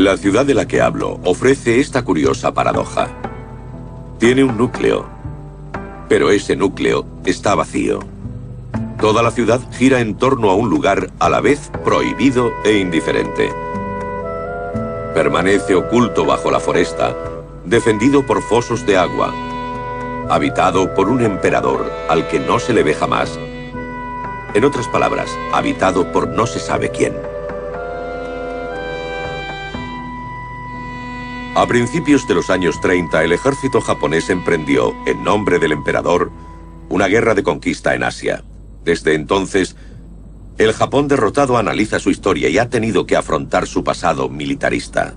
La ciudad de la que hablo ofrece esta curiosa paradoja. Tiene un núcleo, pero ese núcleo está vacío. Toda la ciudad gira en torno a un lugar a la vez prohibido e indiferente. Permanece oculto bajo la foresta, defendido por fosos de agua, habitado por un emperador al que no se le ve jamás. En otras palabras, habitado por no se sabe quién. A principios de los años 30, el ejército japonés emprendió, en nombre del emperador, una guerra de conquista en Asia. Desde entonces, el Japón derrotado analiza su historia y ha tenido que afrontar su pasado militarista.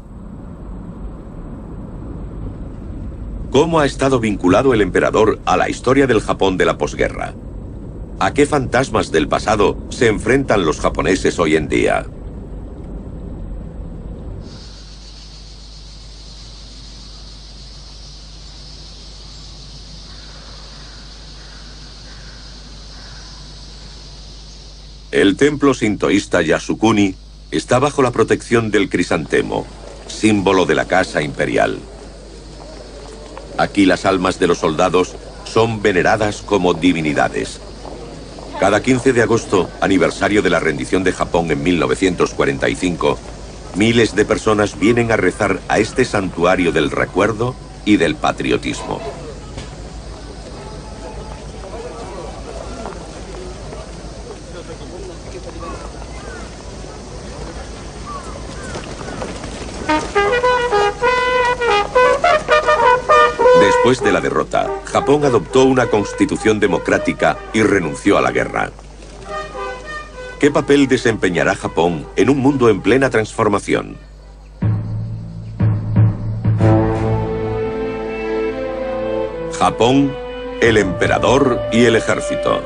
¿Cómo ha estado vinculado el emperador a la historia del Japón de la posguerra? ¿A qué fantasmas del pasado se enfrentan los japoneses hoy en día? El templo sintoísta Yasukuni está bajo la protección del crisantemo, símbolo de la casa imperial. Aquí las almas de los soldados son veneradas como divinidades. Cada 15 de agosto, aniversario de la rendición de Japón en 1945, miles de personas vienen a rezar a este santuario del recuerdo y del patriotismo. Después de la derrota, Japón adoptó una constitución democrática y renunció a la guerra. ¿Qué papel desempeñará Japón en un mundo en plena transformación? Japón, el emperador y el ejército.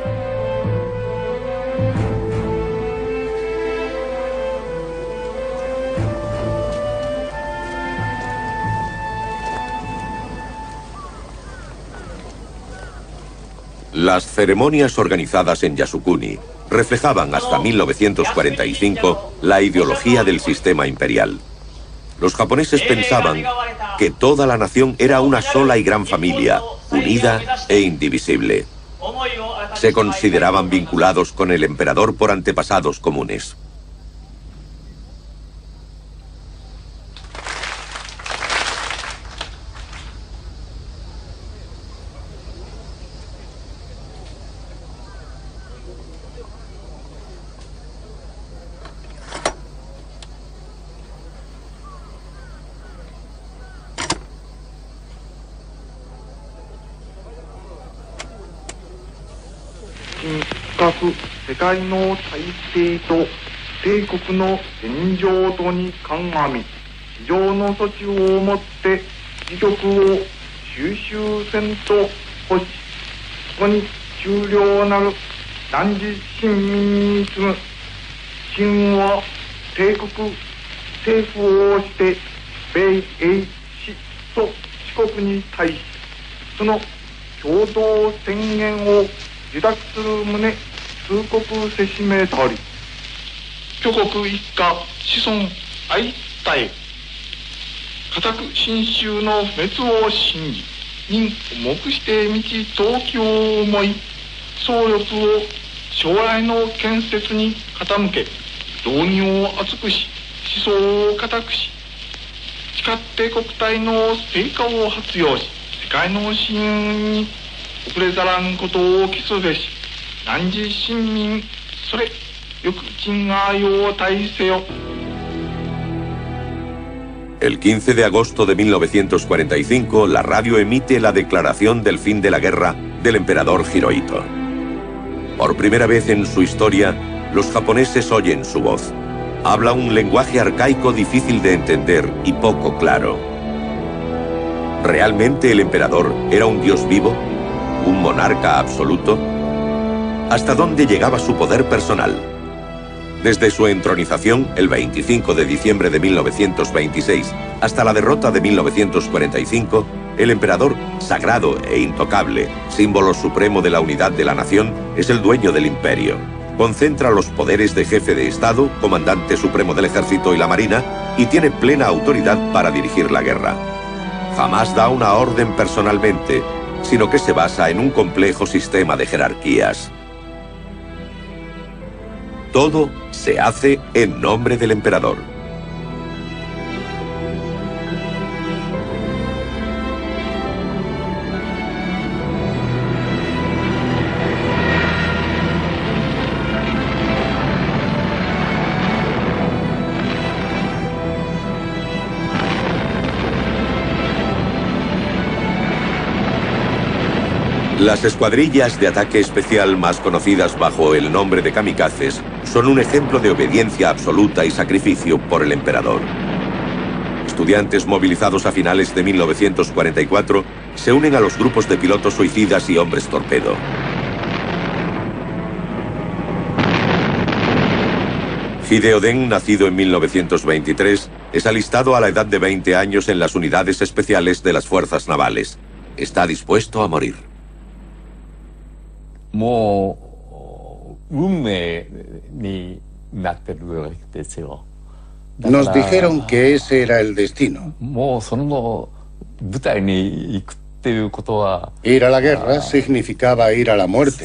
Las ceremonias organizadas en Yasukuni reflejaban hasta 1945 la ideología del sistema imperial. Los japoneses pensaban que toda la nación era una sola y gran familia, unida e indivisible. Se consideraban vinculados con el emperador por antepasados comunes. El 15 de agosto de 1945, la radio emite la declaración del fin de la guerra del emperador Hirohito. Por primera vez en su historia, los japoneses oyen su voz. Habla un lenguaje arcaico difícil de entender y poco claro. ¿Realmente el emperador era un dios vivo? ¿Un monarca absoluto? ¿Hasta dónde llegaba su poder personal? Desde su entronización, el 25 de diciembre de 1926, hasta la derrota de 1945, el emperador, sagrado e intocable, símbolo supremo de la unidad de la nación, es el dueño del imperio. concentra los poderes de jefe de Estado, comandante supremo del ejército y la marina, y tiene plena autoridad para dirigir la guerra. Jamás da una orden personalmente, sino que se basa en un complejo sistema de jerarquías. Todo se hace en nombre del emperador. Las escuadrillas de ataque especial más conocidas bajo el nombre de kamikazes son un ejemplo de obediencia absoluta y sacrificio por el emperador. Estudiantes movilizados a finales de 1944 se unen a los grupos de pilotos suicidas y hombres torpedo. Hideo Den, nacido en 1923, es alistado a la edad de 20 años en las unidades especiales de las fuerzas navales. Está dispuesto a morir. Nos dijeron que ese era el destino. Ir a la guerra significaba ir a la muerte.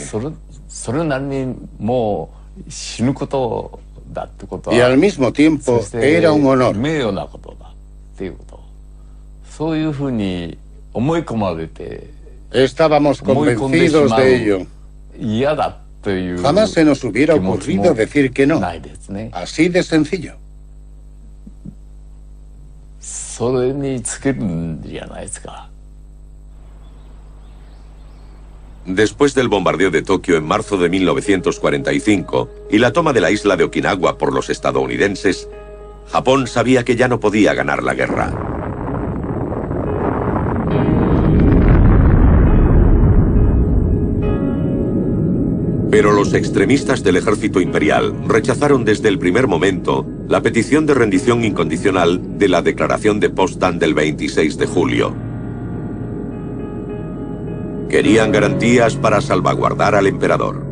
Y al mismo tiempo era un honor. Estábamos convencidos de ello. Jamás se nos hubiera ocurrido decir que no. Así de sencillo. Después del bombardeo de Tokio en marzo de 1945 y la toma de la isla de Okinawa por los estadounidenses, Japón sabía que ya no podía ganar la guerra. Pero los extremistas del ejército imperial rechazaron desde el primer momento la petición de rendición incondicional de la Declaración de Potsdam del 26 de julio. Querían garantías para salvaguardar al emperador.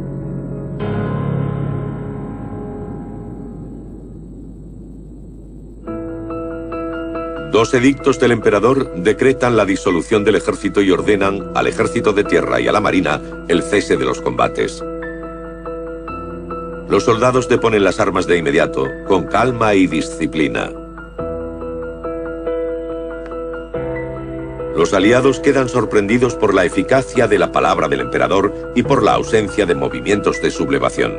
Dos edictos del emperador decretan la disolución del ejército y ordenan al ejército de tierra y a la marina el cese de los combates. Los soldados deponen las armas de inmediato, con calma y disciplina. Los aliados quedan sorprendidos por la eficacia de la palabra del emperador y por la ausencia de movimientos de sublevación.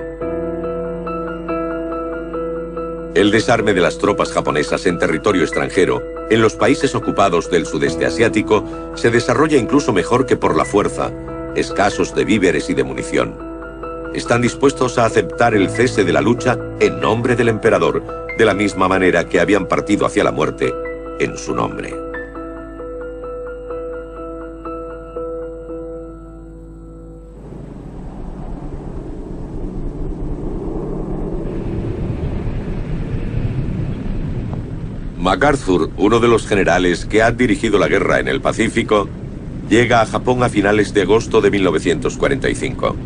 El desarme de las tropas japonesas en territorio extranjero, en los países ocupados del sudeste asiático, se desarrolla incluso mejor que por la fuerza, escasos de víveres y de munición. Están dispuestos a aceptar el cese de la lucha en nombre del emperador, de la misma manera que habían partido hacia la muerte en su nombre. MacArthur, uno de los generales que ha dirigido la guerra en el Pacífico, llega a Japón a finales de agosto de 1945.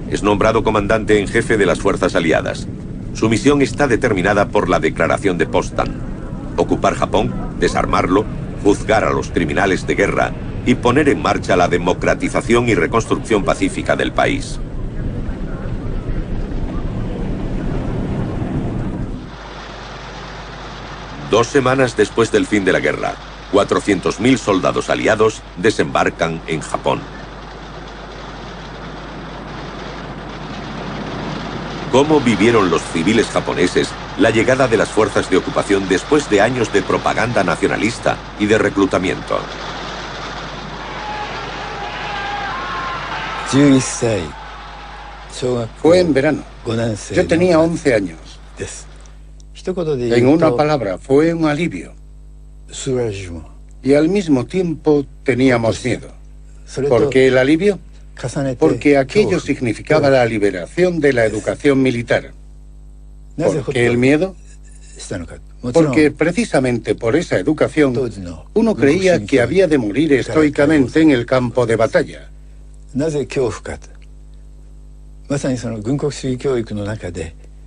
Es nombrado comandante en jefe de las fuerzas aliadas. Su misión está determinada por la Declaración de Potsdam: ocupar Japón, desarmarlo, juzgar a los criminales de guerra y poner en marcha la democratización y reconstrucción pacífica del país. Dos semanas después del fin de la guerra, 400.000 soldados aliados desembarcan en Japón. ¿Cómo vivieron los civiles japoneses la llegada de las fuerzas de ocupación después de años de propaganda nacionalista y de reclutamiento? Fue en verano. Yo tenía 11 años. En una palabra, fue un alivio. Y al mismo tiempo teníamos miedo. ¿Por qué el alivio? Porque aquello significaba la liberación de la educación militar. ¿Por qué el miedo? Porque precisamente por esa educación uno creía que había de morir estoicamente en el campo de batalla.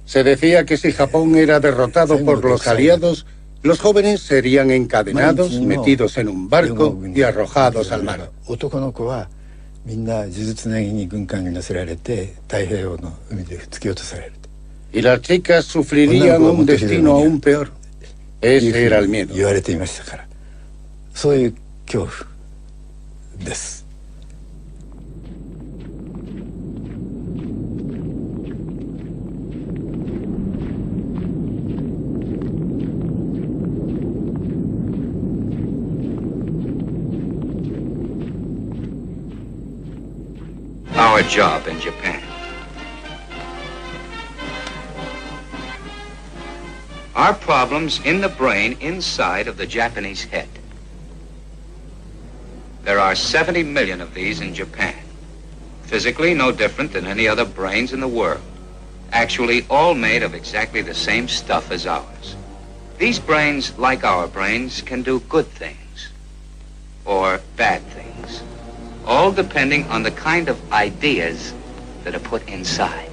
Se decía que si Japón era derrotado por los aliados, los jóvenes serían encadenados, metidos en un barco y arrojados al mar. Y las chicas sufrirían un destino aún peor. Ese era el miedo. Our job in Japan. Our problems in the brain inside of the Japanese head. There are 70 million of these in Japan. Physically no different than any other brains in the world. Actually all made of exactly the same stuff as ours. These brains, like our brains, can do good things or bad things, all depending on the kind of ideas that are put inside.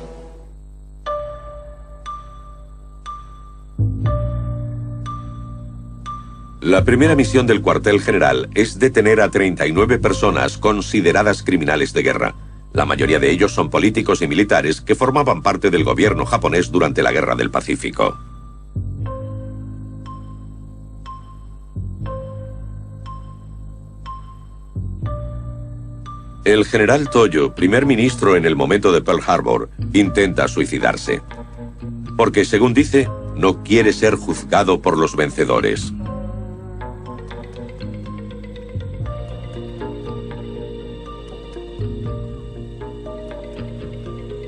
La primera misión del cuartel general es detener a 39 personas consideradas criminales de guerra. La mayoría de ellos son políticos y militares que formaban parte del gobierno japonés durante la Guerra del Pacífico. El general Toyo, primer ministro en el momento de Pearl Harbor, intenta suicidarse. Porque, según dice, no quiere ser juzgado por los vencedores.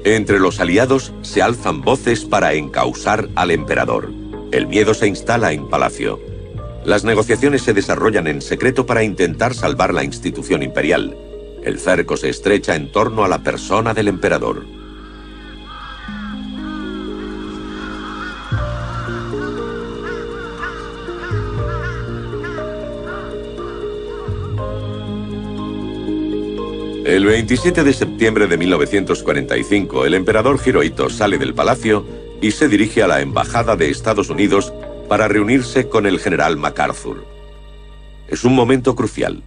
Entre los aliados se alzan voces para encausar al emperador. El miedo se instala en Palacio. Las negociaciones se desarrollan en secreto para intentar salvar la institución imperial. El cerco se estrecha en torno a la persona del emperador. El 27 de septiembre de 1945, el emperador Hirohito sale del palacio y se dirige a la embajada de Estados Unidos para reunirse con el general MacArthur. Es un momento crucial.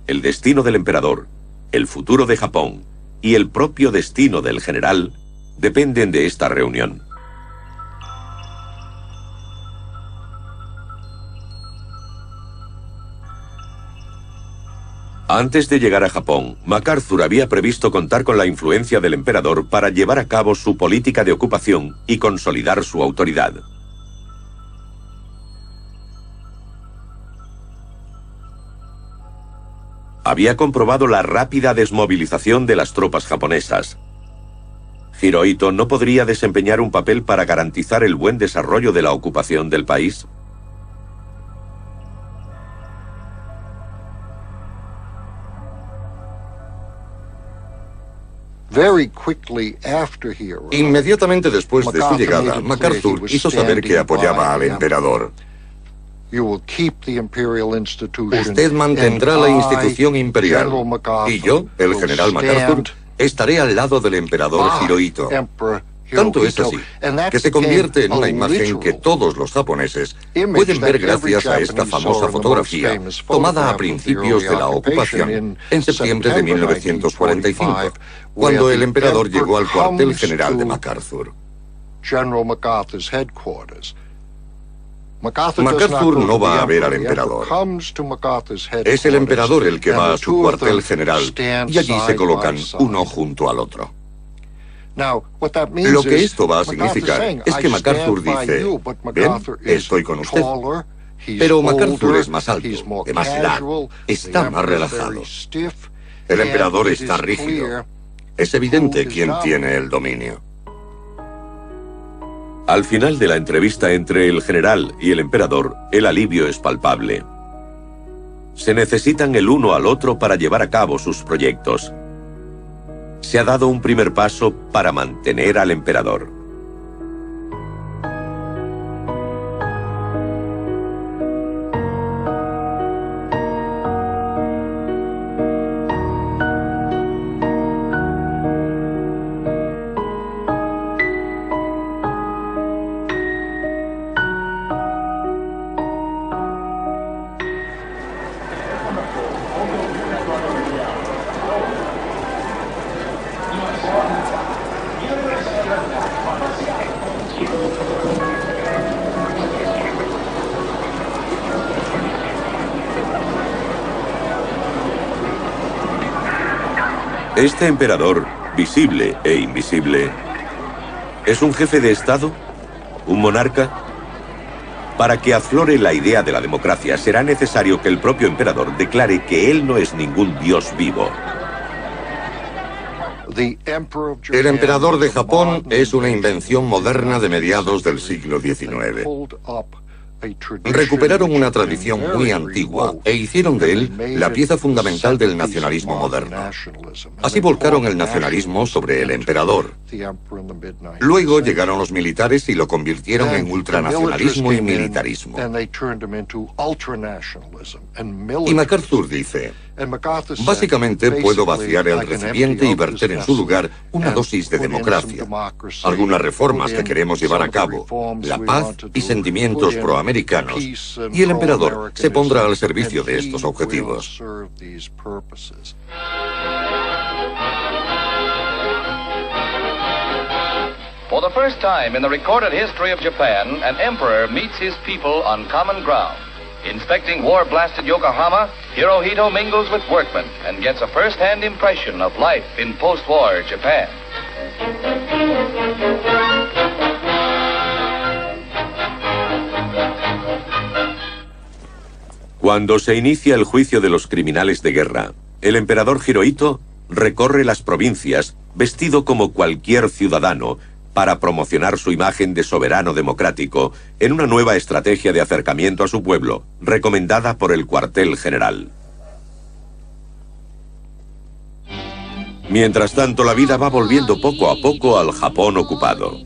El destino del emperador, el futuro de Japón y el propio destino del general dependen de esta reunión. Antes de llegar a Japón, MacArthur había previsto contar con la influencia del emperador para llevar a cabo su política de ocupación y consolidar su autoridad. Había comprobado la rápida desmovilización de las tropas japonesas. ¿Hirohito no podría desempeñar un papel para garantizar el buen desarrollo de la ocupación del país? Inmediatamente después de su llegada, MacArthur hizo saber que apoyaba al emperador. Usted mantendrá la institución imperial y yo, el general MacArthur, estaré al lado del emperador Hirohito. Tanto es así, que se convierte en una imagen que todos los japoneses pueden ver gracias a esta famosa fotografía tomada a principios de la ocupación, en septiembre de 1945, cuando el emperador llegó al cuartel general de MacArthur. MacArthur no va a ver al emperador. Es el emperador el que va a su cuartel general y allí se colocan uno junto al otro. Lo que esto va a significar es que MacArthur dice, «Ven, estoy con usted». Pero MacArthur es más alto, de más edad, está más relajado. El emperador está rígido. Es evidente quién tiene el dominio. Al final de la entrevista entre el general y el emperador, el alivio es palpable. Se necesitan el uno al otro para llevar a cabo sus proyectos. Se ha dado un primer paso para mantener al emperador. Este emperador, visible e invisible, ¿es un jefe de Estado? ¿Un monarca? Para que aflore la idea de la democracia, será necesario que el propio emperador declare que él no es ningún dios vivo. El emperador de Japón es una invención moderna de mediados del siglo XIX. Recuperaron una tradición muy antigua e hicieron de él la pieza fundamental del nacionalismo moderno. Así volcaron el nacionalismo sobre el emperador. Luego llegaron los militares y lo convirtieron en ultranacionalismo y militarismo. Y MacArthur dice: básicamente puedo vaciar el recipiente y verter en su lugar una dosis de democracia, algunas reformas que queremos llevar a cabo, la paz y sentimientos proamericanos, y el emperador se pondrá al servicio de estos objetivos. For the first time in the recorded history of Japan, an emperor meets his people on common ground. Inspecting war-blasted Yokohama, Hirohito mingles with workmen and gets a first-hand impression of life in post-war Japan. Cuando se inicia el juicio de los criminales de guerra, el emperador Hirohito recorre las provincias vestido como cualquier ciudadano para promocionar su imagen de soberano democrático en una nueva estrategia de acercamiento a su pueblo, recomendada por el cuartel general. Mientras tanto, la vida va volviendo poco a poco al Japón ocupado.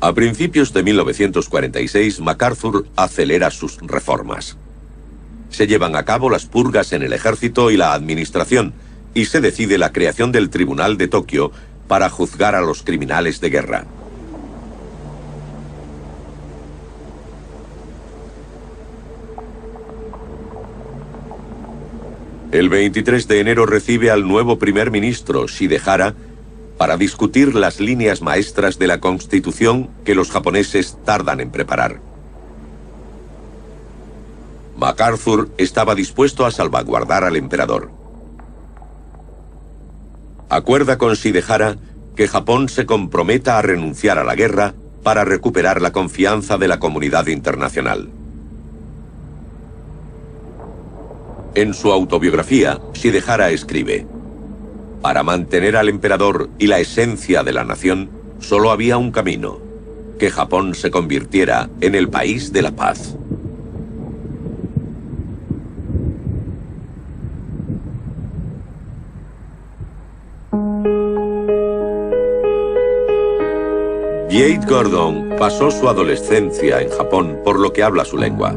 A principios de 1946, MacArthur acelera sus reformas. Se llevan a cabo las purgas en el ejército y la administración, y se decide la creación del Tribunal de Tokio para juzgar a los criminales de guerra. El 23 de enero recibe al nuevo primer ministro, Shidehara, para discutir las líneas maestras de la Constitución que los japoneses tardan en preparar. MacArthur estaba dispuesto a salvaguardar al emperador. Acuerda con Shidehara que Japón se comprometa a renunciar a la guerra para recuperar la confianza de la comunidad internacional. En su autobiografía, Shidehara escribe: para mantener al emperador y la esencia de la nación, solo había un camino: que Japón se convirtiera en el país de la paz. Jade Gordon pasó su adolescencia en Japón, por lo que habla su lengua.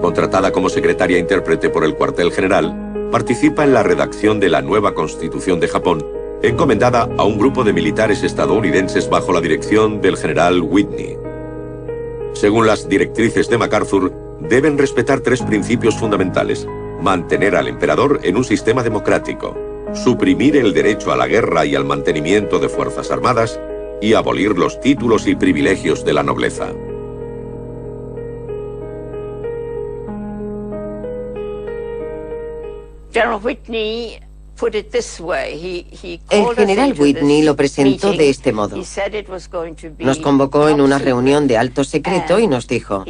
Contratada como secretaria intérprete por el cuartel general, participa en la redacción de la nueva Constitución de Japón, encomendada a un grupo de militares estadounidenses bajo la dirección del general Whitney. Según las directrices de MacArthur, deben respetar tres principios fundamentales: mantener al emperador en un sistema democrático, suprimir el derecho a la guerra y al mantenimiento de fuerzas armadas, y abolir los títulos y privilegios de la nobleza. El general Whitney lo presentó de este modo. Nos convocó en una reunión de alto secreto y nos dijo: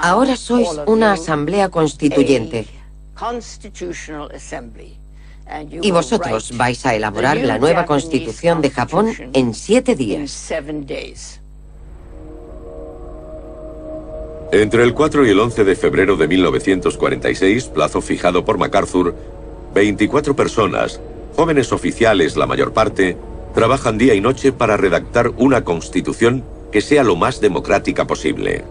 ahora sois una asamblea constituyente y vosotros vais a elaborar la nueva constitución de Japón en 7 días. Entre el 4 y el 11 de febrero de 1946, plazo fijado por MacArthur, 24 personas, jóvenes oficiales la mayor parte, trabajan día y noche para redactar una constitución que sea lo más democrática posible.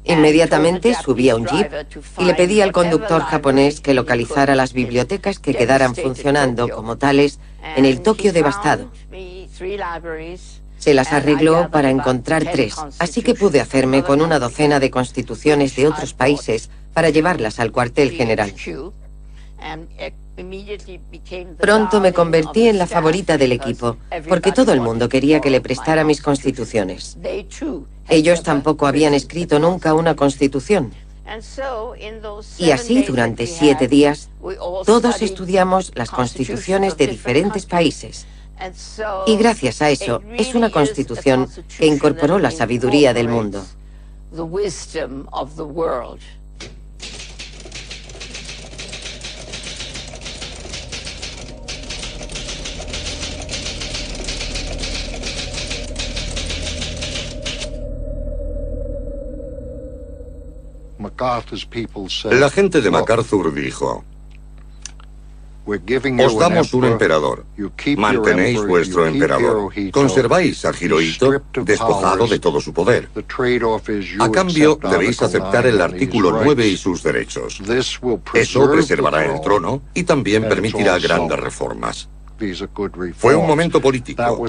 Inmediatamente subí a un jeep y le pedí al conductor japonés que localizara las bibliotecas que quedaran funcionando como tales en el Tokio devastado. Se las arregló para encontrar 3, así que pude hacerme con una docena de constituciones de otros países para llevarlas al cuartel general. Pronto me convertí en la favorita del equipo, porque todo el mundo quería que le prestara mis constituciones. Ellos tampoco habían escrito nunca una constitución. Y así, durante 7 días, todos estudiamos las constituciones de diferentes países. Y gracias a eso, es una constitución que incorporó la sabiduría del mundo. La gente de MacArthur dijo: os damos un emperador, mantenéis vuestro emperador, conserváis a Hirohito despojado de todo su poder. A cambio, debéis aceptar el artículo 9 y sus derechos. Eso preservará el trono y también permitirá grandes reformas. Fue un momento político,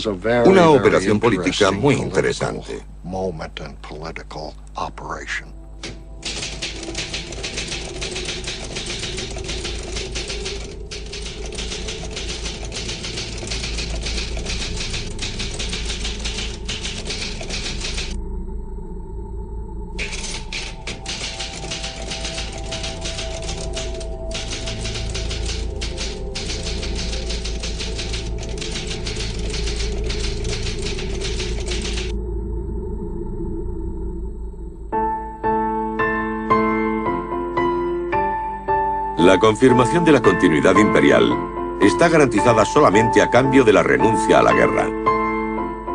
una operación política muy interesante. La confirmación de la continuidad imperial está garantizada solamente a cambio de la renuncia a la guerra.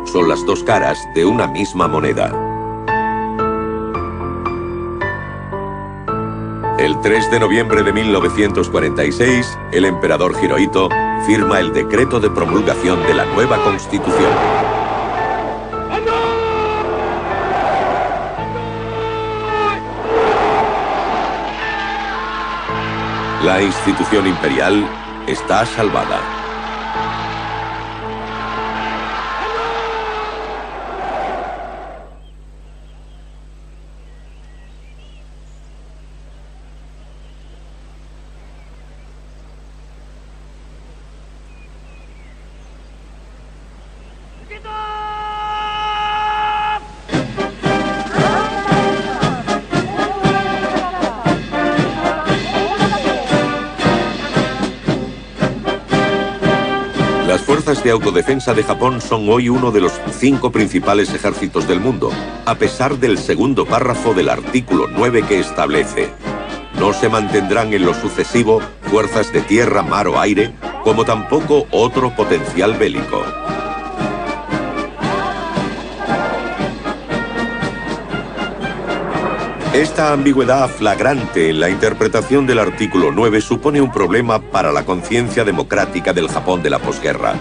Son las dos caras de una misma moneda. El 3 de noviembre de 1946, el emperador Hirohito firma el decreto de promulgación de la nueva Constitución. La institución imperial está salvada. Las fuerzas de autodefensa de Japón son hoy uno de los 5 principales ejércitos del mundo, a pesar del segundo párrafo del artículo 9 que establece: no se mantendrán en lo sucesivo fuerzas de tierra, mar o aire, como tampoco otro potencial bélico. Esta ambigüedad flagrante en la interpretación del artículo 9 supone un problema para la conciencia democrática del Japón de la posguerra.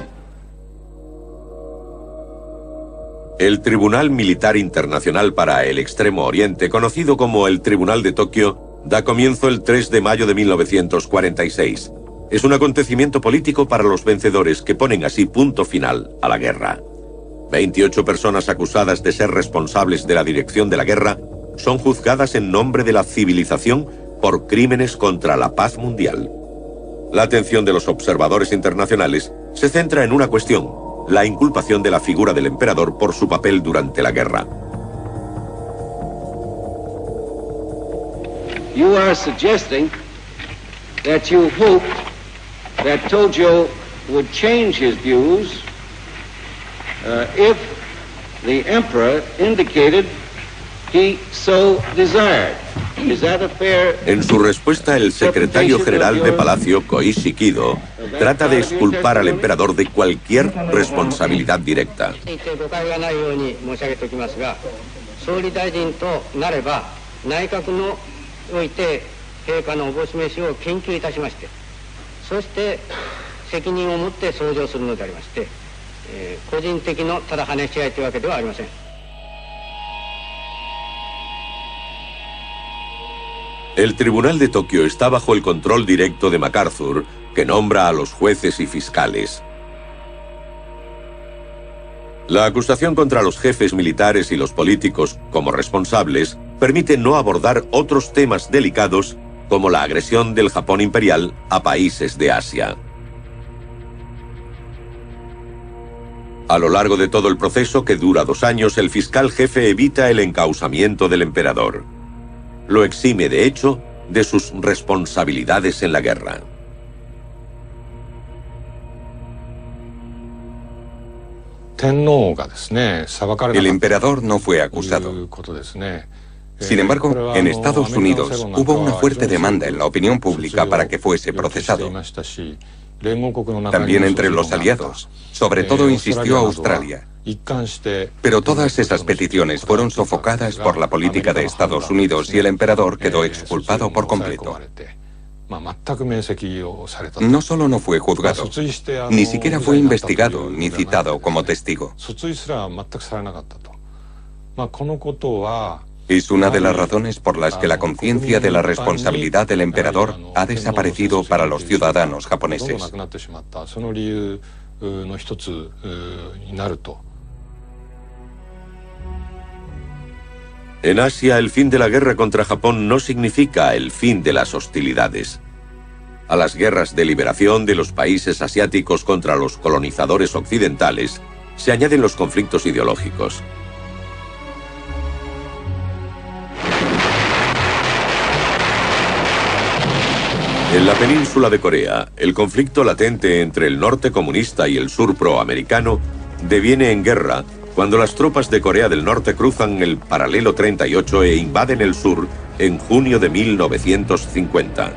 El Tribunal Militar Internacional para el Extremo Oriente, conocido como el Tribunal de Tokio, da comienzo el 3 de mayo de 1946. Es un acontecimiento político para los vencedores que ponen así punto final a la guerra. 28 personas acusadas de ser responsables de la dirección de la guerra son juzgadas en nombre de la civilización por crímenes contra la paz mundial. La atención de los observadores internacionales se centra en una cuestión: la inculpación de la figura del emperador por su papel durante la guerra. You are suggesting that you hoped that Tojo would change his views if the emperor indicated he so desired. Is that a fair... En su respuesta, el secretario general de Palacio, Koichi Kido, trata de exculpar al emperador de cualquier responsabilidad directa. El Tribunal de Tokio está bajo el control directo de MacArthur, que nombra a los jueces y fiscales. La acusación contra los jefes militares y los políticos como responsables permite no abordar otros temas delicados como la agresión del Japón imperial a países de Asia. A lo largo de todo el proceso, que dura 2 años, el fiscal jefe evita el encausamiento del emperador. Lo exime, de hecho, de sus responsabilidades en la guerra. El emperador no fue acusado. Sin embargo, en Estados Unidos hubo una fuerte demanda en la opinión pública para que fuese procesado. También entre los aliados. Sobre todo insistió Australia. Pero todas esas peticiones fueron sofocadas por la política de Estados Unidos y el emperador quedó exculpado por completo. No solo no fue juzgado, ni siquiera fue investigado ni citado como testigo. Es una de las razones por las que la conciencia de la responsabilidad del emperador ha desaparecido para los ciudadanos japoneses. En Asia, el fin de la guerra contra Japón no significa el fin de las hostilidades. A las guerras de liberación de los países asiáticos contra los colonizadores occidentales se añaden los conflictos ideológicos. En la península de Corea, el conflicto latente entre el norte comunista y el sur proamericano deviene en guerra cuando las tropas de Corea del Norte cruzan el paralelo 38 e invaden el sur en junio de 1950.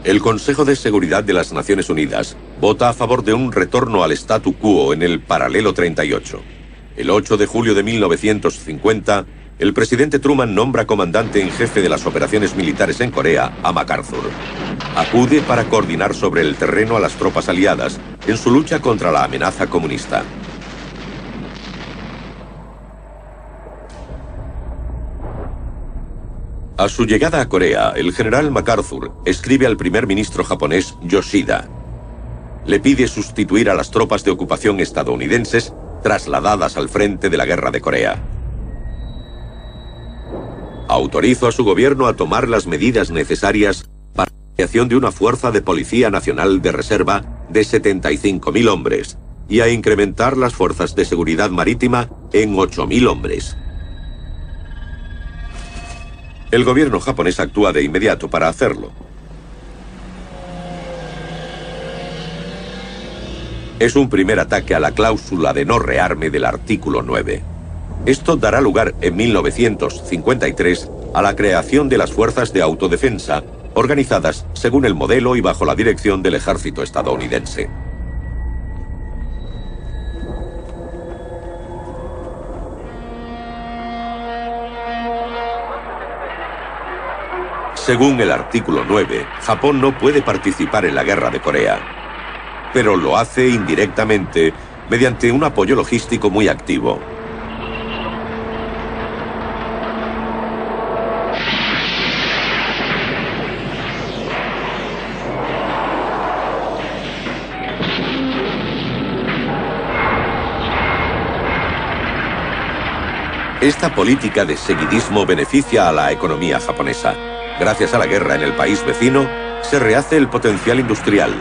El Consejo de Seguridad de las Naciones Unidas vota a favor de un retorno al statu quo en el paralelo 38. El 8 de julio de 1950, el presidente Truman nombra comandante en jefe de las operaciones militares en Corea a MacArthur. Acude para coordinar sobre el terreno a las tropas aliadas en su lucha contra la amenaza comunista. A su llegada a Corea, el general MacArthur escribe al primer ministro japonés Yoshida. Le pide sustituir a las tropas de ocupación estadounidenses trasladadas al frente de la guerra de Corea. Autorizó a su gobierno a tomar las medidas necesarias para la creación de una fuerza de policía nacional de reserva de 75.000 hombres y a incrementar las fuerzas de seguridad marítima en 8.000 hombres. El gobierno japonés actúa de inmediato para hacerlo. Es un primer ataque a la cláusula de no rearme del artículo 9. Esto dará lugar en 1953 a la creación de las fuerzas de autodefensa, organizadas según el modelo y bajo la dirección del ejército estadounidense. Según el artículo 9, Japón no puede participar en la guerra de Corea, pero lo hace indirectamente mediante un apoyo logístico muy activo. Esta política de seguidismo beneficia a la economía japonesa. Gracias a la guerra en el país vecino, se rehace el potencial industrial,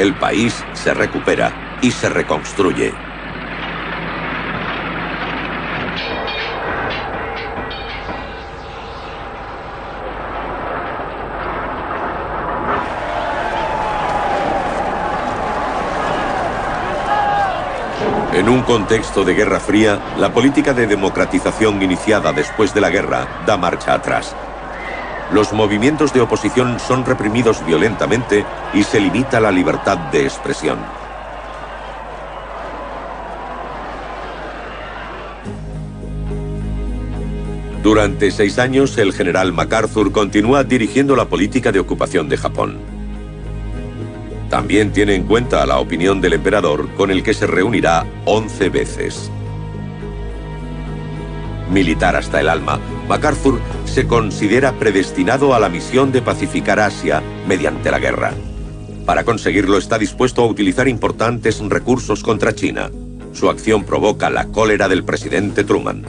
el país se recupera y se reconstruye. En un contexto de Guerra Fría, la política de democratización iniciada después de la guerra da marcha atrás. Los movimientos de oposición son reprimidos violentamente y se limita la libertad de expresión. Durante 6 años, el general MacArthur continúa dirigiendo la política de ocupación de Japón. También tiene en cuenta la opinión del emperador, con el que se reunirá 11 veces. Militar hasta el alma, MacArthur se considera predestinado a la misión de pacificar Asia mediante la guerra. Para conseguirlo está dispuesto a utilizar importantes recursos contra China. Su acción provoca la cólera del presidente Truman.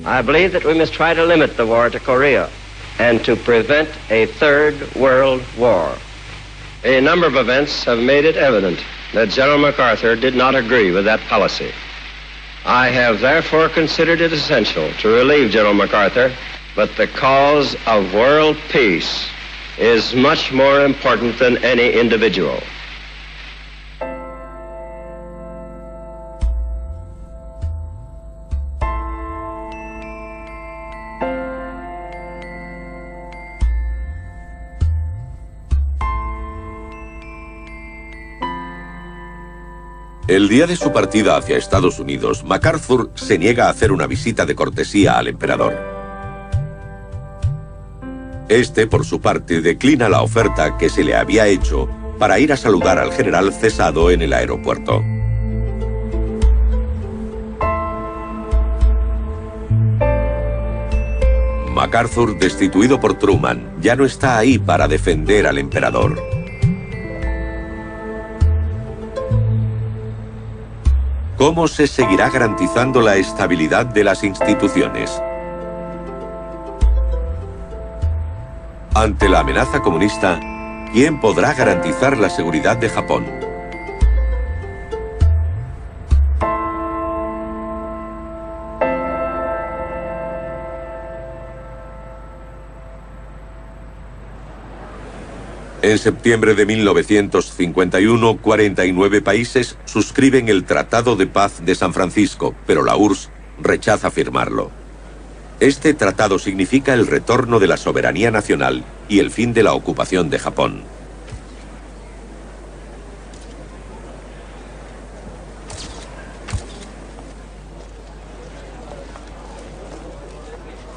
I believe that we must try to limit the war to Korea and to prevent a third world war. A number of events have made it evident that General MacArthur did not agree with that policy. I have therefore considered it essential to relieve General MacArthur, but the cause of world peace is much more important than any individual. El día de su partida hacia Estados Unidos, MacArthur se niega a hacer una visita de cortesía al emperador. Este, por su parte, declina la oferta que se le había hecho para ir a saludar al general cesado en el aeropuerto. MacArthur, destituido por Truman, ya no está ahí para defender al emperador. ¿Cómo se seguirá garantizando la estabilidad de las instituciones? Ante la amenaza comunista, ¿quién podrá garantizar la seguridad de Japón? En septiembre de 1951, 49 países suscriben el Tratado de Paz de San Francisco, pero la URSS rechaza firmarlo. Este tratado significa el retorno de la soberanía nacional y el fin de la ocupación de Japón.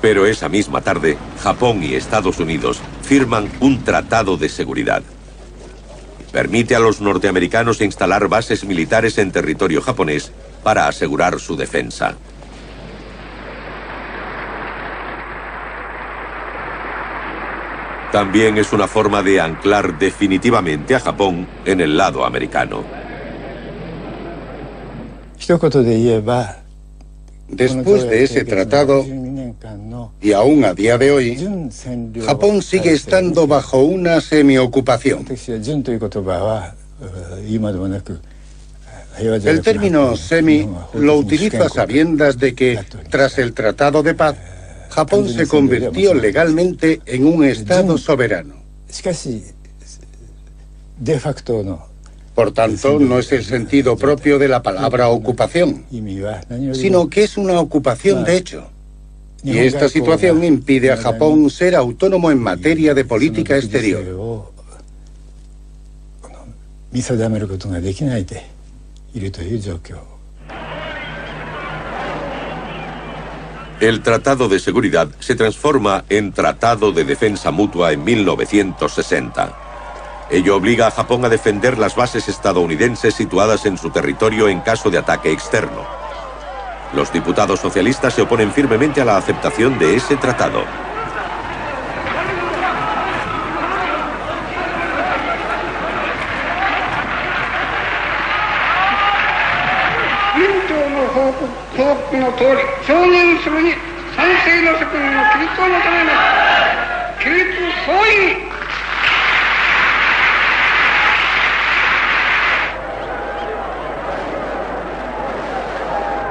Pero esa misma tarde, Japón y Estados Unidos firman un tratado de seguridad. Permite a los norteamericanos instalar bases militares en territorio japonés para asegurar su defensa. También es una forma de anclar definitivamente a Japón en el lado americano. Después de ese tratado, y aún a día de hoy, Japón sigue estando bajo una semiocupación. El término semi lo utiliza a sabiendas de que, tras el Tratado de Paz, Japón se convirtió legalmente en un Estado soberano. Por tanto, no es el sentido propio de la palabra ocupación, sino que es una ocupación de hecho. Y esta situación impide a Japón ser autónomo en materia de política exterior. El Tratado de Seguridad se transforma en Tratado de Defensa Mutua en 1960. Ello obliga a Japón a defender las bases estadounidenses situadas en su territorio en caso de ataque externo. Los diputados socialistas se oponen firmemente a la aceptación de ese tratado.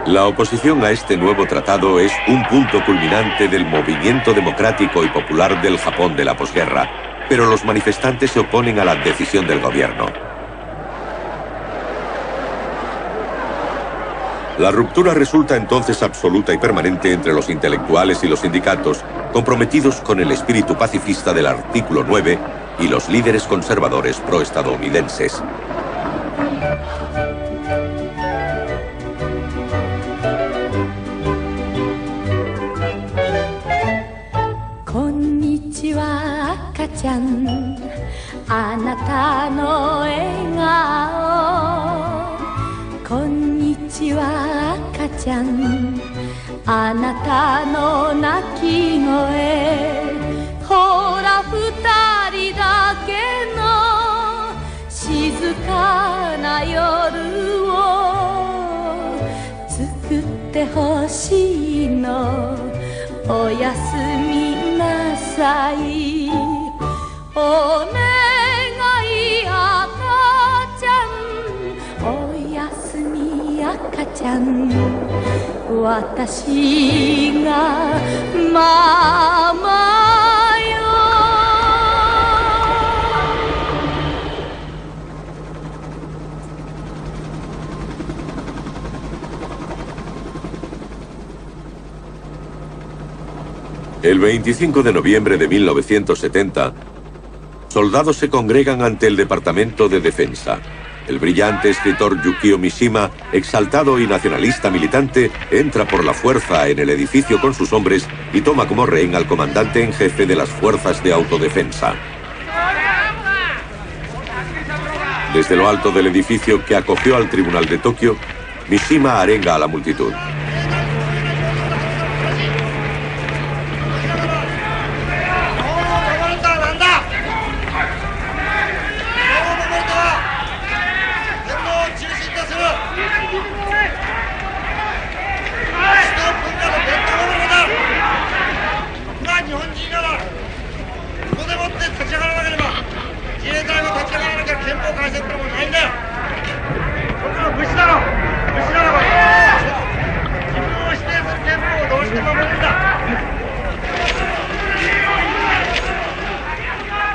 La oposición a este nuevo tratado es un punto culminante del movimiento democrático y popular del Japón de la posguerra, pero los manifestantes se oponen a la decisión del gobierno. La ruptura resulta entonces absoluta y permanente entre los intelectuales y los sindicatos, comprometidos con el espíritu pacifista del artículo 9 y los líderes conservadores proestadounidenses. Konnichiwa, Aka-chan. あなたの笑顔こんにちは赤ちゃんあなたの泣き声ほら二人だけの静かな夜を作ってほしいのおやすみなさいお願い赤ちゃんおやすみ赤ちゃん私がママよ El 25 de noviembre de 1970, soldados se congregan ante el Departamento de Defensa. El brillante escritor Yukio Mishima, exaltado y nacionalista militante, entra por la fuerza en el edificio con sus hombres y toma como rehén al comandante en jefe de las fuerzas de autodefensa. Desde lo alto del edificio que acogió al Tribunal de Tokio, Mishima arenga a la multitud.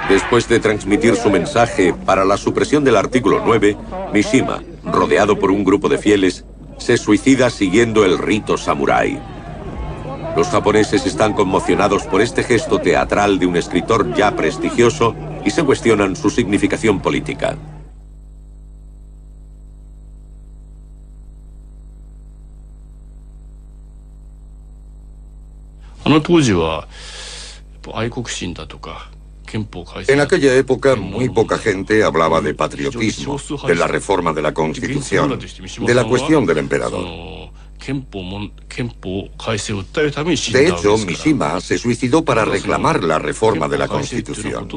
Después de transmitir su mensaje para la supresión del artículo 9, Mishima, rodeado por un grupo de fieles, se suicida siguiendo el rito samurái. Los japoneses están conmocionados por este gesto teatral de un escritor ya prestigioso y se cuestionan su significación política. En aquella época, muy poca gente hablaba de patriotismo, de la reforma de la Constitución, de la cuestión del emperador. De hecho, Mishima se suicidó para reclamar la reforma de la Constitución.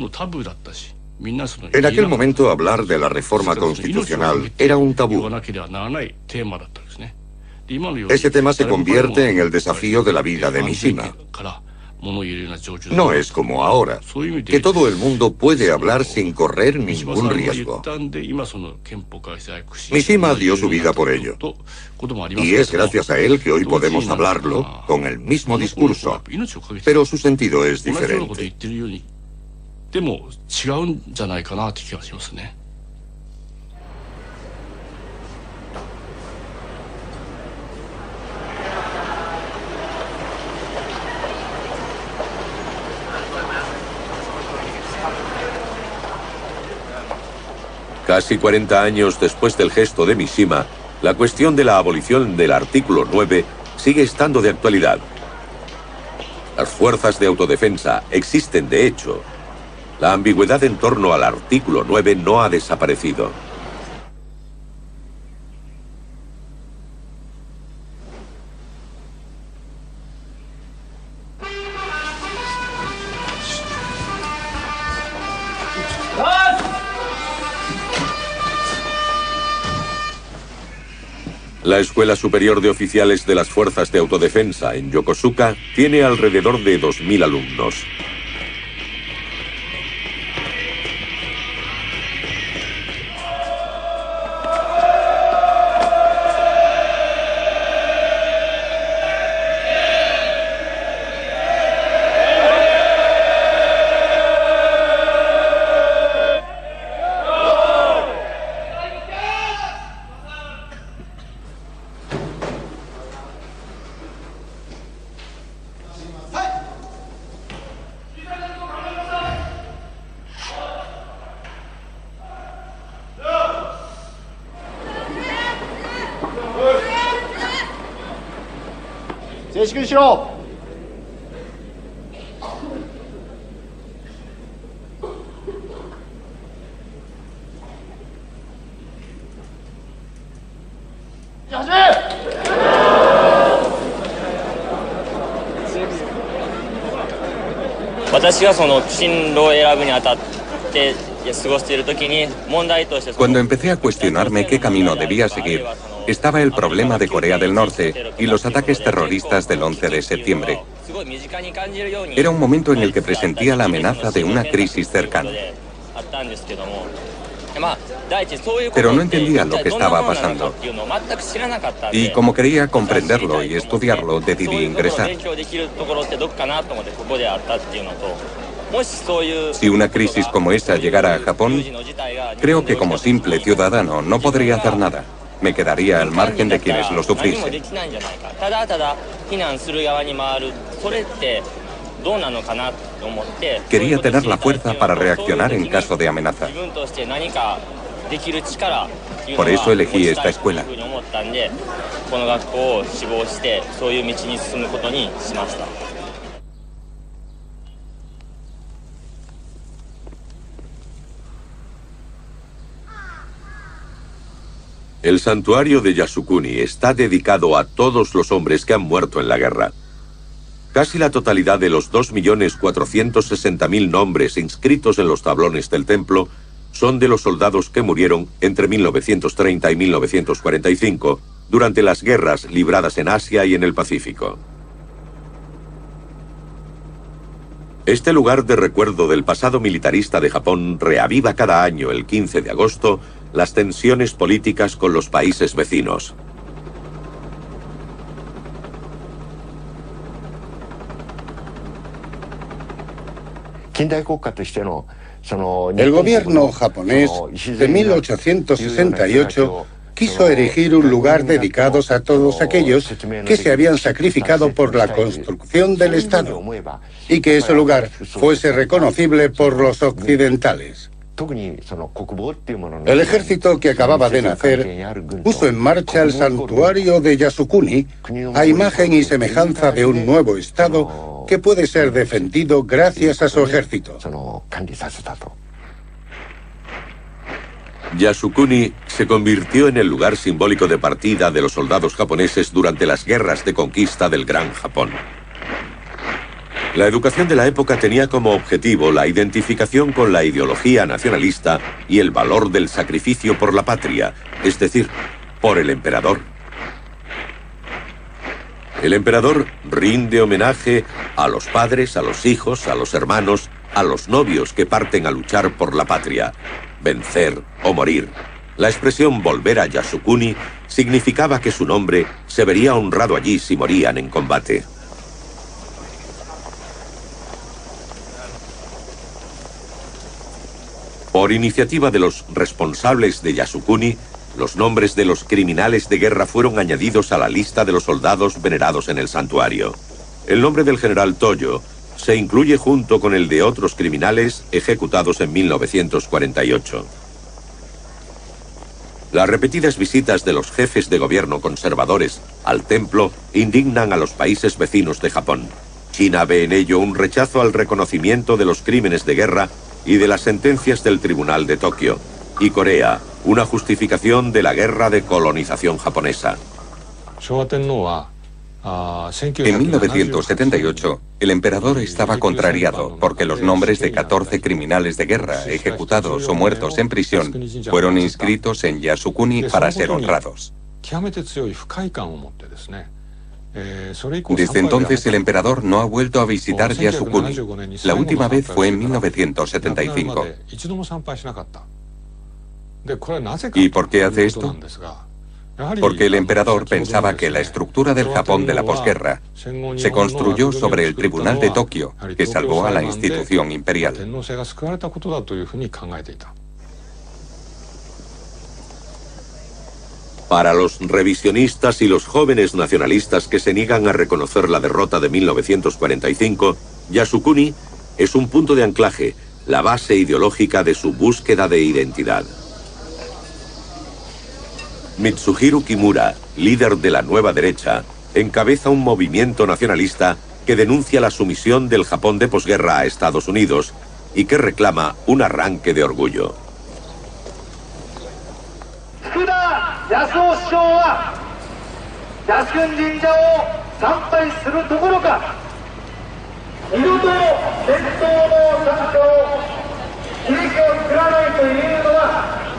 En aquel momento, hablar de la reforma constitucional era un tabú. Ese tema se convierte en el desafío de la vida de Mishima. No es como ahora, que todo el mundo puede hablar sin correr ningún riesgo. Mishima dio su vida por ello. Y es gracias a él que hoy podemos hablarlo con el mismo discurso, pero su sentido es diferente. Casi 40 años después del gesto de Mishima, la cuestión de la abolición del artículo 9 sigue estando de actualidad. Las fuerzas de autodefensa existen de hecho. La ambigüedad en torno al artículo 9 no ha desaparecido. La Escuela Superior de Oficiales de las Fuerzas de Autodefensa en Yokosuka tiene alrededor de 2000 alumnos. Cuando empecé a cuestionarme qué camino debía seguir, estaba el problema de Corea del Norte y los ataques terroristas del 11 de septiembre. Era un momento en el que presentía la amenaza de una crisis cercana. Pero no entendía lo que estaba pasando. Y como quería comprenderlo y estudiarlo, decidí ingresar. Si una crisis como esa llegara a Japón, creo que como simple ciudadano no podría hacer nada. Me quedaría al margen de quienes lo sufriesen. Quería tener la fuerza para reaccionar en caso de amenaza. Por eso elegí esta escuela. El santuario de Yasukuni está dedicado a todos los hombres que han muerto en la guerra. Casi la totalidad de los 2.460.000 nombres inscritos en los tablones del templo son de los soldados que murieron entre 1930 y 1945 durante las guerras libradas en Asia y en el Pacífico. Este lugar de recuerdo del pasado militarista de Japón reaviva cada año, el 15 de agosto, las tensiones políticas con los países vecinos. El gobierno japonés de 1868 quiso erigir un lugar dedicado a todos aquellos que se habían sacrificado por la construcción del Estado y que ese lugar fuese reconocible por los occidentales. El ejército que acababa de nacer puso en marcha el santuario de Yasukuni a imagen y semejanza de un nuevo Estado que puede ser defendido gracias a su ejército. Yasukuni se convirtió en el lugar simbólico de partida de los soldados japoneses durante las guerras de conquista del Gran Japón. La educación de la época tenía como objetivo la identificación con la ideología nacionalista y el valor del sacrificio por la patria, es decir, por el emperador. El emperador rinde homenaje a los padres, a los hijos, a los hermanos, a los novios que parten a luchar por la patria, vencer o morir. La expresión volver a Yasukuni significaba que su nombre se vería honrado allí si morían en combate. Por iniciativa de los responsables de Yasukuni, los nombres de los criminales de guerra fueron añadidos a la lista de los soldados venerados en el santuario. El nombre del general Toyo se incluye junto con el de otros criminales ejecutados en 1948. Las repetidas visitas de los jefes de gobierno conservadores al templo indignan a los países vecinos de Japón. China ve en ello un rechazo al reconocimiento de los crímenes de guerra y de las sentencias del Tribunal de Tokio, y Corea, una justificación de la guerra de colonización japonesa. En 1978, el emperador estaba contrariado porque los nombres de 14 criminales de guerra ejecutados o muertos en prisión fueron inscritos en Yasukuni para ser honrados. Desde entonces el emperador no ha vuelto a visitar Yasukuni. La última vez fue en 1975. ¿Y por qué hace esto? Porque el emperador pensaba que la estructura del Japón de la posguerra se construyó sobre el Tribunal de Tokio, que salvó a la institución imperial. Para los revisionistas y los jóvenes nacionalistas que se niegan a reconocer la derrota de 1945, Yasukuni es un punto de anclaje, la base ideológica de su búsqueda de identidad. Mitsuhiro Kimura, líder de la nueva derecha, encabeza un movimiento nacionalista que denuncia la sumisión del Japón de posguerra a Estados Unidos y que reclama un arranque de orgullo.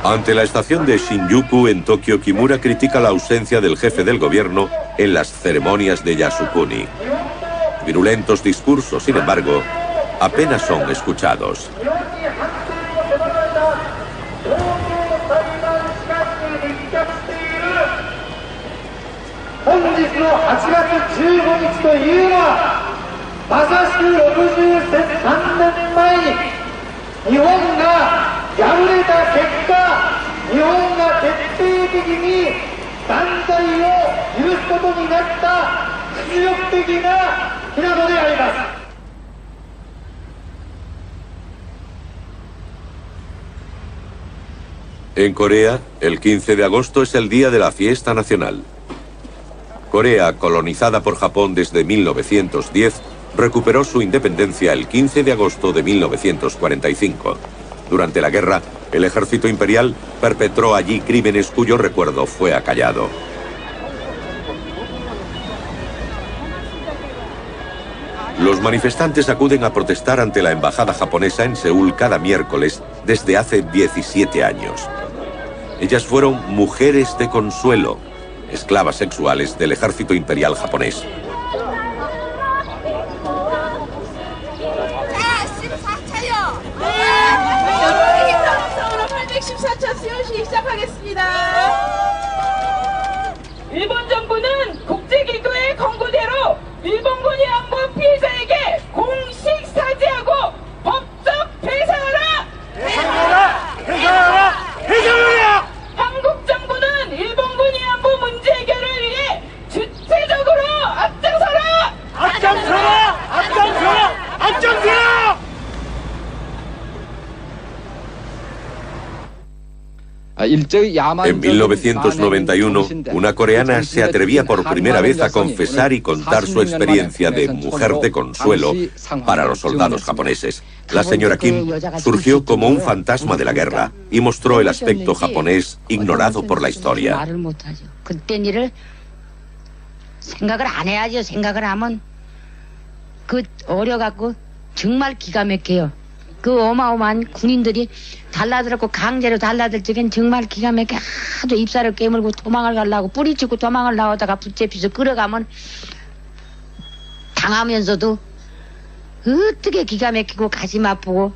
Ante la estación de Shinjuku en Tokio, Kimura critica la ausencia del jefe del gobierno en las ceremonias de Yasukuni. Virulentos discursos, sin embargo, apenas son escuchados. En Corea, el 15 de agosto es el día de la fiesta nacional. Corea, colonizada por Japón desde 1910, recuperó su independencia el 15 de agosto de 1945. Durante la guerra, el ejército imperial perpetró allí crímenes cuyo recuerdo fue acallado. Los manifestantes acuden a protestar ante la embajada japonesa en Seúl cada miércoles desde hace 17 años. Ellas fueron mujeres de consuelo, esclavas sexuales del ejército imperial japonés. 일본 정부는 국제기구의 권고대로 일본군이 안보 피해자에게 공식 사죄하고 법적 배상하라! 배상하라! 배상하라! 배상하라! 한국 정부는 일본군이 안보 문제 해결을 위해 주체적으로 앞장서라! 앞장서라! 앞장서라! 앞장서라! En 1991, una coreana se atrevía por primera vez a confesar y contar su experiencia de mujer de consuelo para los soldados japoneses. La señora Kim surgió como un fantasma de la guerra y mostró el aspecto japonés ignorado por la historia. 그 어마어마한 군인들이 달라들었고 강제로 달라들 적엔 정말 기가 막혀 아주 입살을 깨물고 도망을 가려고 뿌리치고 도망을 나오다가 붙잡혀서 끌어가면 당하면서도 어떻게 기가 막히고 가슴 아프고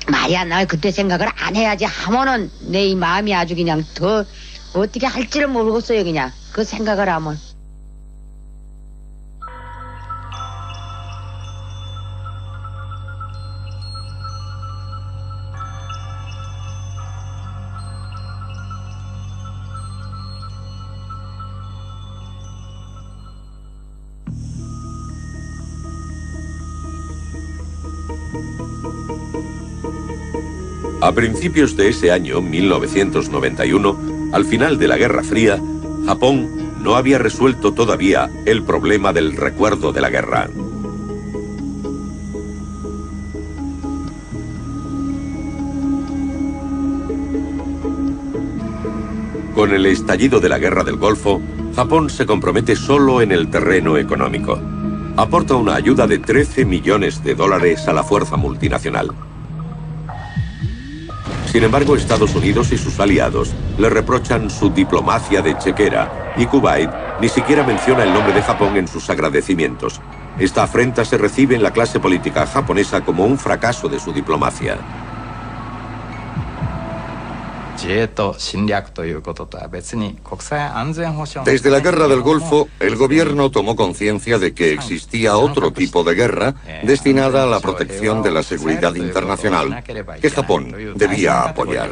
말이야 나 그때 생각을 안 해야지 하면은 내 이 마음이 아주 그냥 더 어떻게 할지를 모르겠어요 그냥 그 생각을 하면. A principios de ese año, 1991, al final de la Guerra Fría, Japón no había resuelto todavía el problema del recuerdo de la guerra. Con el estallido de la Guerra del Golfo, Japón se compromete solo en el terreno económico. Aporta una ayuda de 13 millones de dólares a la fuerza multinacional. Sin embargo, Estados Unidos y sus aliados le reprochan su diplomacia de chequera y Kuwait ni siquiera menciona el nombre de Japón en sus agradecimientos. Esta afrenta se recibe en la clase política japonesa como un fracaso de su diplomacia. Desde la Guerra del Golfo, el gobierno tomó conciencia de que existía otro tipo de guerra destinada a la protección de la seguridad internacional, que Japón debía apoyar.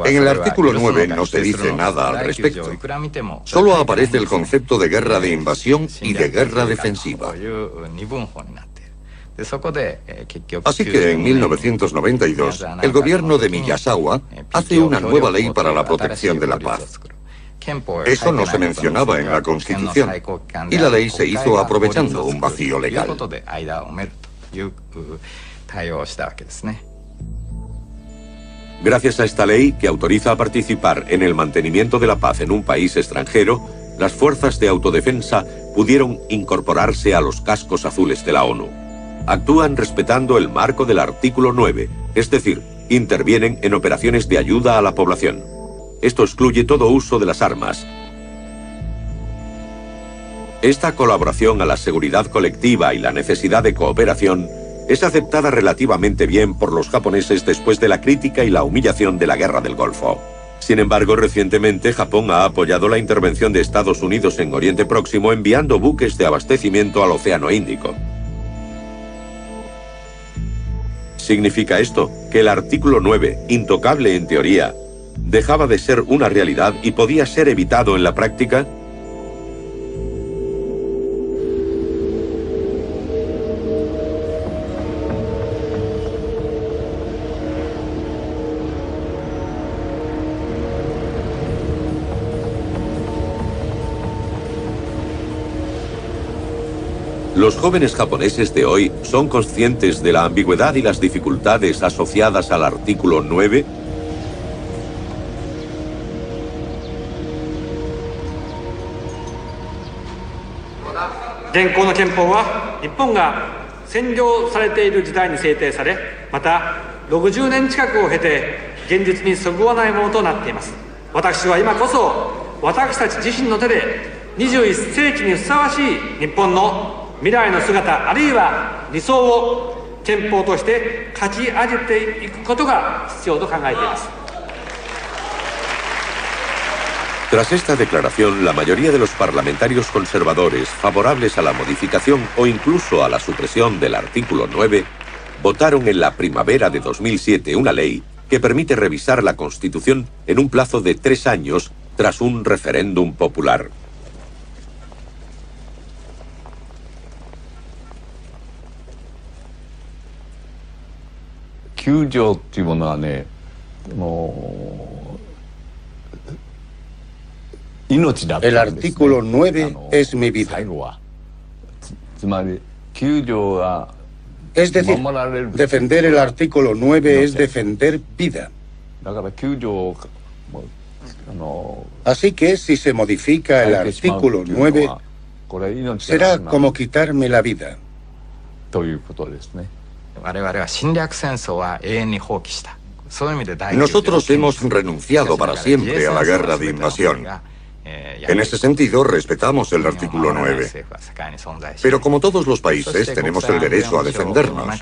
En el artículo 9 no se dice nada al respecto. Solo aparece el concepto de guerra de invasión y de guerra defensiva. Así que en 1992, el gobierno de Miyazawa hace una nueva ley para la protección de la paz. Eso no se mencionaba en la Constitución, y la ley se hizo aprovechando un vacío legal. Gracias a esta ley, que autoriza a participar en el mantenimiento de la paz en un país extranjero, las fuerzas de autodefensa pudieron incorporarse a los cascos azules de la ONU. Actúan respetando el marco del artículo 9, es decir, intervienen en operaciones de ayuda a la población. Esto excluye todo uso de las armas. Esta colaboración a la seguridad colectiva y la necesidad de cooperación es aceptada relativamente bien por los japoneses después de la crítica y la humillación de la Guerra del Golfo. Sin embargo, recientemente Japón ha apoyado la intervención de Estados Unidos en Oriente Próximo enviando buques de abastecimiento al Océano Índico. ¿Significa esto que el artículo 9, intocable en teoría, dejaba de ser una realidad y podía ser evitado en la práctica? ¿Los jóvenes japoneses de hoy son conscientes de la ambigüedad y las dificultades asociadas al artículo 9? El Tras esta declaración, la mayoría de los parlamentarios conservadores favorables a la modificación o incluso a la supresión del artículo 9 votaron en la primavera de 2007 una ley que permite revisar la Constitución en un plazo de 3 años tras un referéndum popular. El artículo 9 es mi vida. Es decir, defender el artículo 9 es defender vida. Así que si se modifica el artículo 9, será como quitarme la vida. Nosotros hemos renunciado para siempre a la guerra de invasión. En ese sentido, respetamos el artículo 9. Pero como todos los países, tenemos el derecho a defendernos.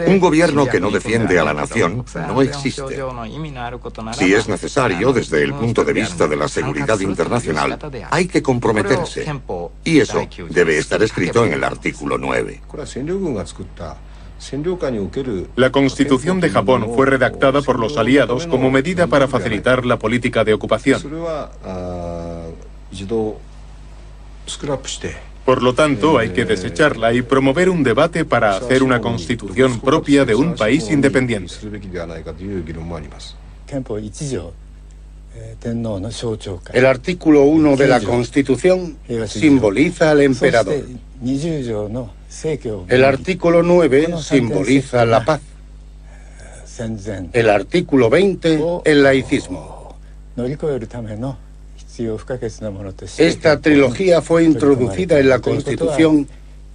Un gobierno que no defiende a la nación no existe. Si es necesario, desde el punto de vista de la seguridad internacional, hay que comprometerse. Y eso debe estar escrito en el artículo 9. La Constitución de Japón fue redactada por los aliados como medida para facilitar la política de ocupación. Por lo tanto, hay que desecharla y promover un debate para hacer una constitución propia de un país independiente. El artículo 1 de la Constitución simboliza al emperador. El artículo 9 simboliza la paz. El artículo 20, el laicismo. Esta trilogía fue introducida en la Constitución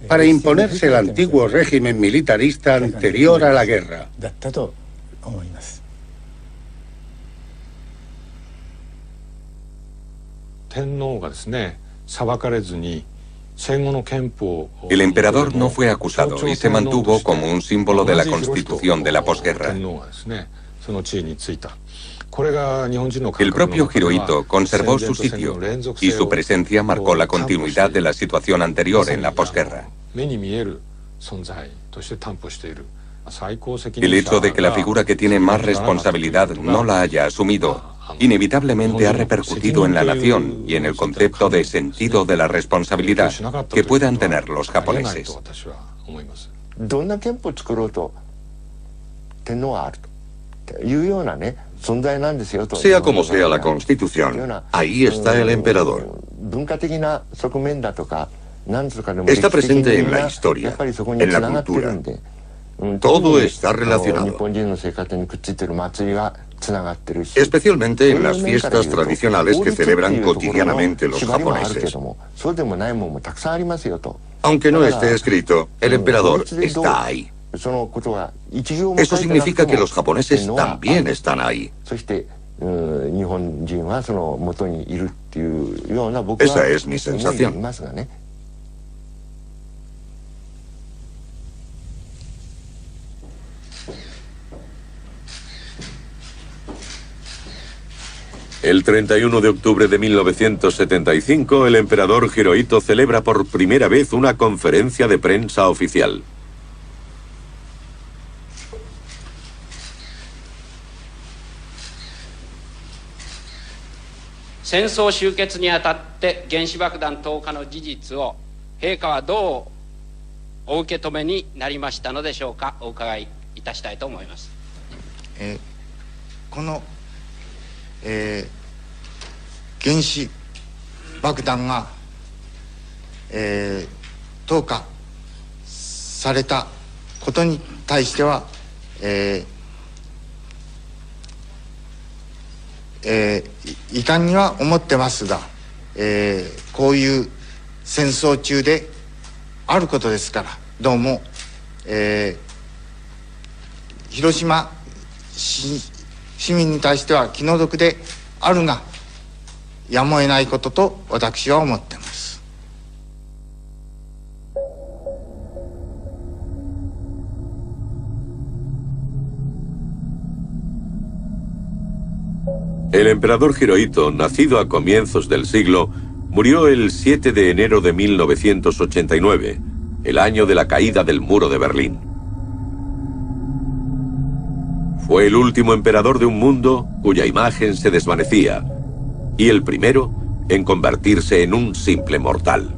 para imponerse el antiguo régimen militarista anterior a la guerra. El emperador no fue acusado y se mantuvo como un símbolo de la constitución de la posguerra. El propio Hirohito conservó su sitio y su presencia marcó la continuidad de la situación anterior en la posguerra. El hecho de que la figura que tiene más responsabilidad no la haya asumido inevitablemente ha repercutido en la nación y en el concepto de sentido de la responsabilidad que puedan tener los japoneses. Sea como sea la Constitución, ahí está el emperador. Está presente en la historia, en la cultura. Todo está relacionado. Especialmente en las fiestas tradicionales que celebran cotidianamente los japoneses. Aunque no esté escrito, el emperador está ahí. Eso significa que los japoneses también están ahí. Esa es mi sensación. El 31 de octubre de 1975, el emperador Hirohito celebra por primera vez una conferencia de prensa oficial. El emperador Hirohito, nacido a comienzos del siglo, murió el 7 de enero de 1989, el año de la caída del muro de Berlín. Fue el último emperador de un mundo cuya imagen se desvanecía, y el primero en convertirse en un simple mortal.